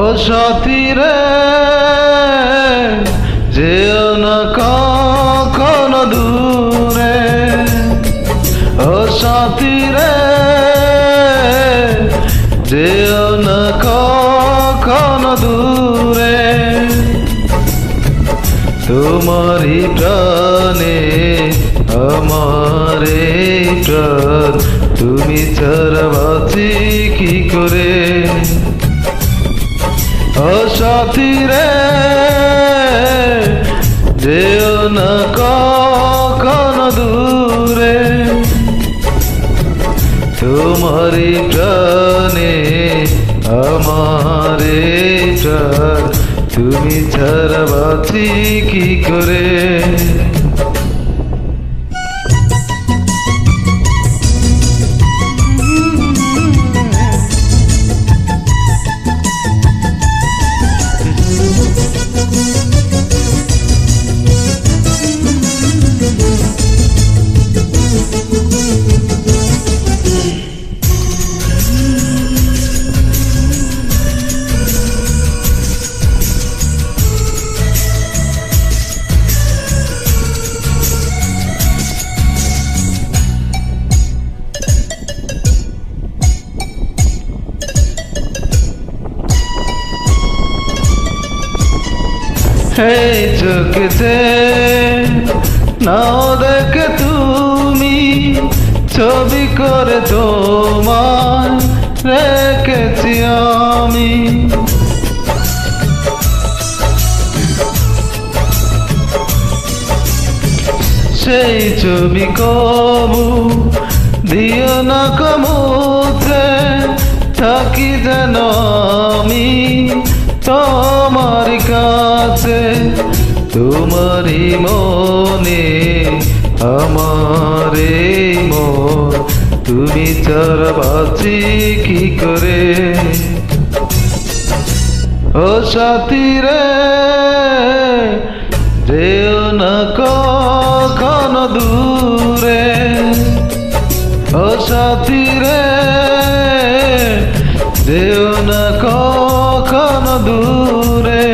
ও সাথী রে যেও না কখনো দূরে, ও সাথী রে যেও না কখনো দূরে। তোমারই প্রাণে আমার প্রাণ, তুমি ছাড়া বাঁচি কি করে। ও সাথী রে যেও না কখনো দূরে, তোমারই প্রাণে আমার প্রাণ, তুমি ছাড়া বাঁচি কি করে। এই চোখেতে নাও দেখে তুমি, ছবি করে তোমার রেখেছি আমি। সেই ছবি কবু দিও না কমুতে, থাকি যেন আমি তোমার কাছে। তোমারই মনে আমার মন, তুমি ছাড়া বাঁচি কি করে। ও সাথী রে যেও না কখনো দূরে, ও সাথী রে যেও না কখনো দূরে।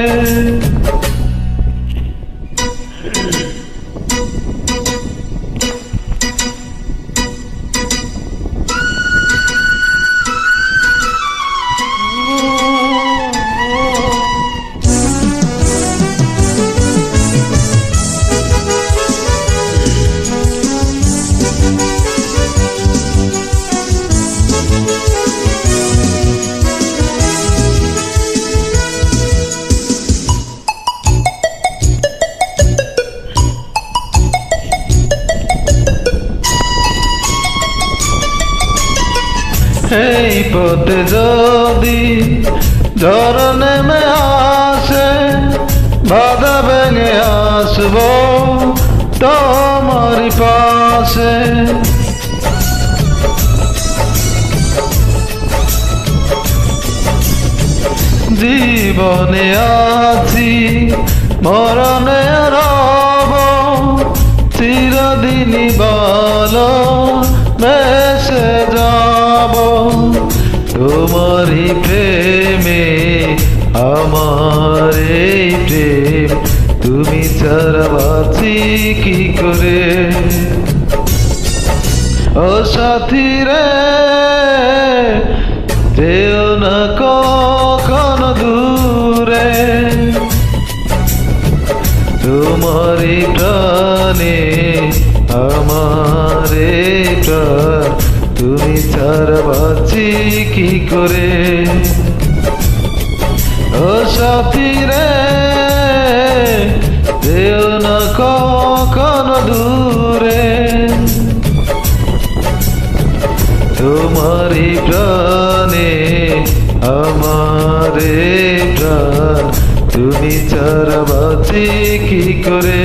এই পথে যদি ঝড় নেমে আসে, বাধা ভেঙে আসবো তোমার পাশে। জীবনে আছি মরণে রব, চিরদিনই ভালো বেসে যাব। তোমারই প্রেমে আমার প্রেম, তুমি ছাড়া বাঁচি কি করে। ও সাথী রে যেও না কখনো দূরে, তোমারই প্রাণে আমার প্রাণ, তুমি ছাড়া বাঁচি কি করে। ও সাথী রে যেও না কখনো দূরে, তোমারই প্রাণে আমার প্রাণ, তুমি ছাড়া বাঁচি কি করে।